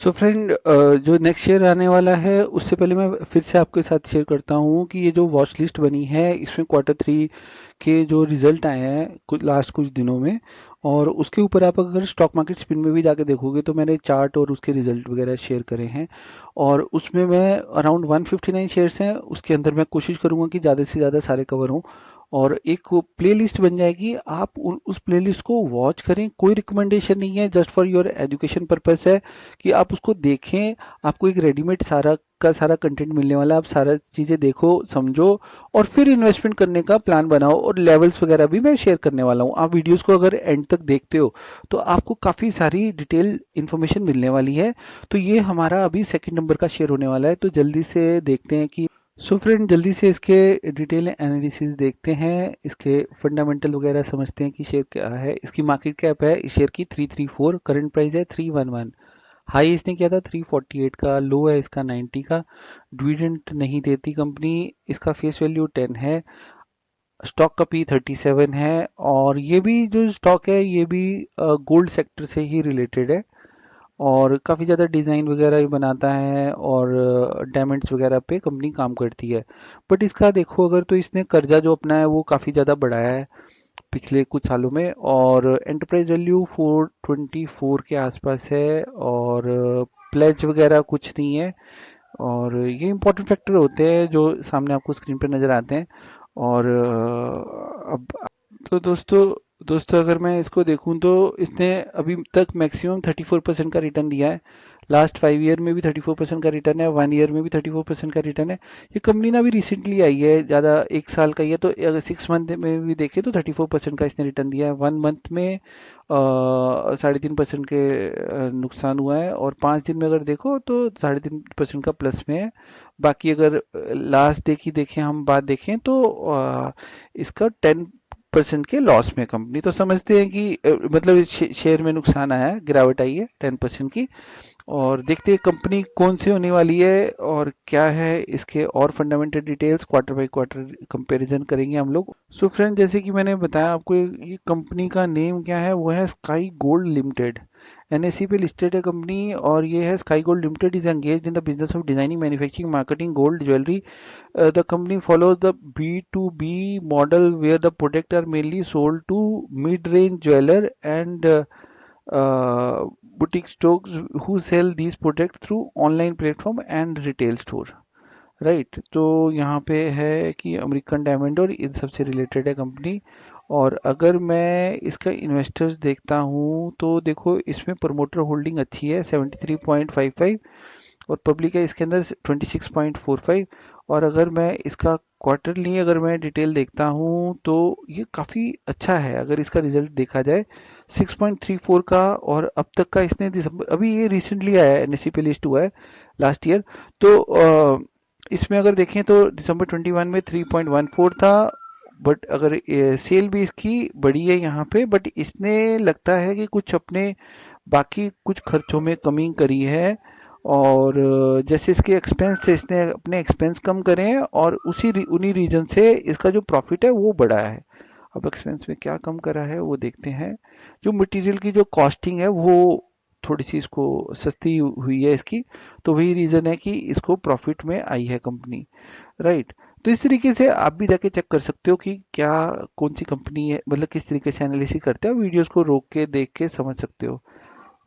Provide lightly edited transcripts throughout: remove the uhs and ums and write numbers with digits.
So friend, जो next share आने वाला है उससे पहले मैं फिर से आपके साथ शेयर करता हूँ कि ये जो वॉच लिस्ट बनी है इसमें क्वार्टर 3 के जो रिजल्ट आए हैं लास्ट कुछ दिनों में, और उसके ऊपर आप अगर स्टॉक मार्केट स्पिन में भी जाके देखोगे तो मैंने चार्ट और उसके रिजल्ट वगैरह शेयर करे हैं। और उसमें मैं अराउंड 159 शेयर्स हैं, उसके अंदर मैं कोशिश करूंगा कि ज़्यादा से ज़्यादा सारे कवर हों। और एक प्लेलिस्ट बन जाएगी, आप उस प्लेलिस्ट को वॉच करें। कोई रिकमेंडेशन नहीं है, just for your education purpose है कि आप उसको देखें। आपको एक रेडीमेड सारा का सारा कंटेंट मिलने वाला है, आप सारा चीज़ें देखो, समझो, और फिर इन्वेस्टमेंट करने का प्लान बनाओ। और लेवल्स वगैरह भी मैं शेयर करने वाला हूँ। आप वीडियोस को अगर एंड तक देखते हो तो आपको काफ़ी सारी डिटेल इन्फॉर्मेशन मिलने वाली है। तो ये हमारा अभी सेकंड नंबर का शेयर होने वाला है, तो जल्दी से देखते हैं कि सो फ्रेंड, जल्दी से इसके डिटेल एनालिसिस देखते हैं, इसके फंडामेंटल वगैरह समझते हैं कि शेयर क्या है। इसकी मार्केट कैप है इस शेयर की 334, करंट प्राइस है 311। हाई इसने किया था 348 का, लो है इसका 90 का। डिविडेंड नहीं देती कंपनी, इसका फेस वैल्यू 10 है। स्टॉक का P37 है। और ये भी जो स्टॉक है ये भी गोल्ड सेक्टर से ही रिलेटेड है, और काफ़ी ज़्यादा डिज़ाइन वगैरह भी बनाता है, और डायमंड्स वगैरह पे कंपनी काम करती है। बट इसका देखो अगर, तो इसने कर्जा जो अपना है वो काफ़ी ज़्यादा बढ़ाया है पिछले कुछ सालों में। और एंटरप्राइज वैल्यू 424 के आसपास है, और प्लेज वगैरह कुछ नहीं है। और ये इंपॉर्टेंट फैक्टर होते हैं जो सामने आपको स्क्रीन पर नज़र आते हैं। और अब तो दोस्तों अगर मैं इसको देखूं तो इसने अभी तक मैक्सिमम 34% का रिटर्न दिया है। लास्ट 5 ईयर में भी 34% का रिटर्न है, 1 ईयर में भी 34% का रिटर्न है। ये कंपनी ना अभी रिसेंटली आई है, ज़्यादा एक साल का ही है, तो अगर 6 मंथ में भी देखें तो 34% का इसने रिटर्न दिया है। 1 मंथ में 3.5% के नुकसान हुआ है, और 5 दिन में अगर देखो तो 3.5% का प्लस में है। बाकी अगर लास्ट डे की देखें, हम बात देखें तो इसका 10% के लॉस में कंपनी, तो समझते हैं कि मतलब इस शेयर में नुकसान आया है, गिरावट आई है 10% की। और देखते हैं कंपनी कौन सी होने वाली है और क्या है इसके और fundamental details, quarter by quarter comparison करेंगे हम लोग। सो फ्रेंड, जैसे कि मैंने बताया आपको, ये कंपनी का नेम क्या है, वो है स्काई गोल्ड लिमिटेड। एनएससी पे लिस्टेड है कंपनी, और ये है sky gold limited is engaged in the business of designing, manufacturing, marketing gold jewellery. The company follows the B2B model where the products are mainly sold to mid-range jeweler and boutique stores who sell these products through online platform and retail store. Right, तो यहाँ पे है कि American diamond और इन सब से related है company. और अगर मैं इसका इन्वेस्टर्स देखता हूँ तो देखो इसमें प्रमोटर होल्डिंग अच्छी है 73.55, और पब्लिक है इसके अंदर 26.45। और अगर मैं इसका क्वार्टरली अगर मैं डिटेल देखता हूँ तो ये काफ़ी अच्छा है अगर इसका रिजल्ट देखा जाए, 6.34 का। और अब तक का इसने दिसंबर, अभी ये रिसेंटली आया है, एनएससी पे लिस्ट हुआ है लास्ट ईयर। तो इसमें अगर देखें तो दिसंबर 21 में 3.14 था। बट अगर सेल भी इसकी बड़ी है यहाँ पे, बट इसने लगता है कि कुछ अपने बाकी कुछ खर्चों में कमी करी है। और जैसे इसके एक्सपेंस थे, इसने अपने एक्सपेंस कम करे हैं, और उन्हीं रीजन से इसका जो प्रॉफिट है वो बढ़ा है। अब एक्सपेंस में क्या कम करा है वो देखते हैं। जो मटेरियल की जो कॉस्टिंग है वो थोड़ी सी इसको सस्ती हुई है इसकी, तो वही रीजन है कि इसको प्रॉफिट में आई है कंपनी। राइट, तो इस तरीके से आप भी जाके चेक कर सकते हो कि क्या कौन सी कंपनी है, मतलब किस तरीके से एनालिसिस करते हो, वीडियोस को रोक के देख के समझ सकते हो।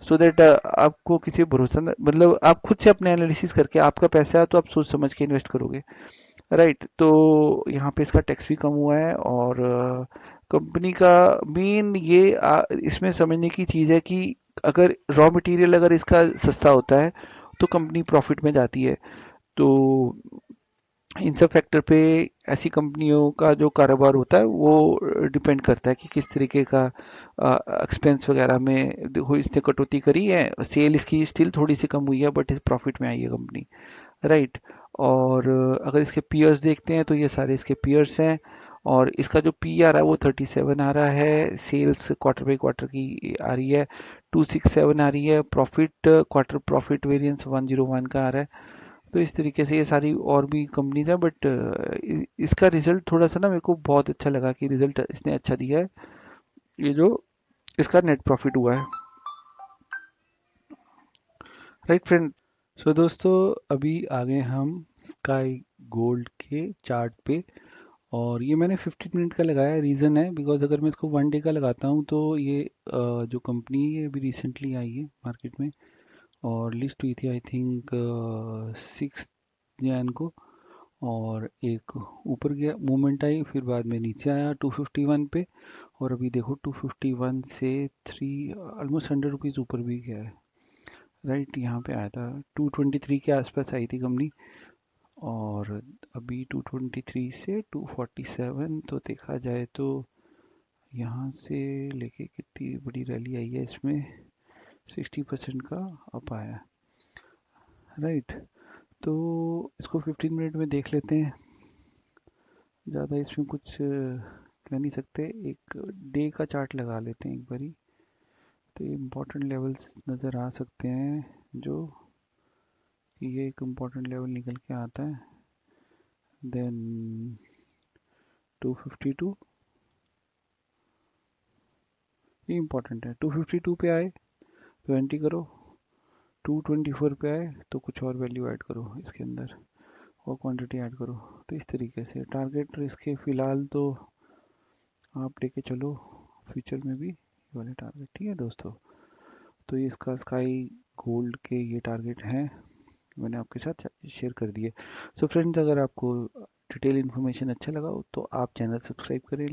सो दैट आपको किसी पे भरोसा मतलब आप खुद से अपने एनालिसिस करके, आपका पैसा है तो आप सोच समझ के इन्वेस्ट करोगे। राइट, तो यहाँ पे इसका टैक्स भी कम हुआ है। और कंपनी का मेन ये इसमें समझने की चीज़ है कि अगर रॉ मटेरियल अगर इसका सस्ता होता है तो कंपनी प्रॉफिट में जाती है। तो इन सब फैक्टर पे ऐसी कंपनियों का जो कारोबार होता है वो डिपेंड करता है कि किस तरीके का एक्सपेंस वगैरह में देखो इसने कटौती करी है। सेल इसकी स्टिल थोड़ी सी कम हुई है, बट इस प्रॉफिट में आई है कंपनी। राइट, और अगर इसके पीयर्स देखते हैं तो ये सारे इसके पीयर्स हैं। और इसका जो पी आ रहा है वो 37 आ रहा है, सेल्स क्वार्टर बाई क्वार्टर की आ रही है 267 आ रही है, प्रॉफिट क्वार्टर प्रॉफिट वेरिएंस 101 का आ रहा है। तो इस तरीके से ये सारी और भी कंपनीज हैं, बट इसका रिजल्ट थोड़ा सा ना मेरे को बहुत अच्छा लगा कि रिजल्ट इसने अच्छा दिया है। ये जो इसका नेट प्रॉफिट हुआ है। Right friend. सो दोस्तों, अभी आ गए हम स्काई गोल्ड के चार्ट पे। और ये मैंने 15 मिनट का लगाया, रीज़न है बिकॉज अगर मैं इसको 1 डे का लगाता हूँ तो ये जो कंपनी है अभी रिसेंटली आई है मार्केट में और लिस्ट हुई थी आई थिंक 6 जैन को। और एक ऊपर गया, मूवमेंट आई, फिर बाद में नीचे आया 251 पे। और अभी देखो 251 से 3 ऑलमोस्ट 100 रुपीज़ ऊपर भी गया है। राइट, यहाँ पे आया था 223 के आसपास आई थी कंपनी। और अभी 223 से 247, तो देखा जाए तो यहाँ से लेके कितनी बड़ी रैली आई है इसमें, 60% का अप आया। राइट, तो इसको 15 मिनट में देख लेते हैं। ज़्यादा इसमें कुछ कह नहीं सकते, एक डे का चार्ट लगा लेते हैं एक बारी। तो इम्पोर्टेंट लेवल्स नज़र आ सकते हैं जो कि ये एक इम्पोर्टेंट लेवल निकल के आता है। देन 252, ये इम्पोर्टेंट है। 252 पे आए तो एंट्री करो, 224 पे आए तो कुछ और वैल्यू ऐड करो इसके अंदर और क्वांटिटी ऐड करो। तो इस तरीके से टारगेट इसके फ़िलहाल तो आप लेके चलो फ्यूचर में भी ये वाले टारगेट, ठीक है दोस्तों। तो ये इसका स्काई गोल्ड के ये टारगेट हैं, मैंने आपके साथ शेयर कर दिए। सो फ्रेंड्स, अगर आपको डिटेल इन्फॉर्मेशन अच्छा लगा हो तो आप चैनल सब्सक्राइब करें।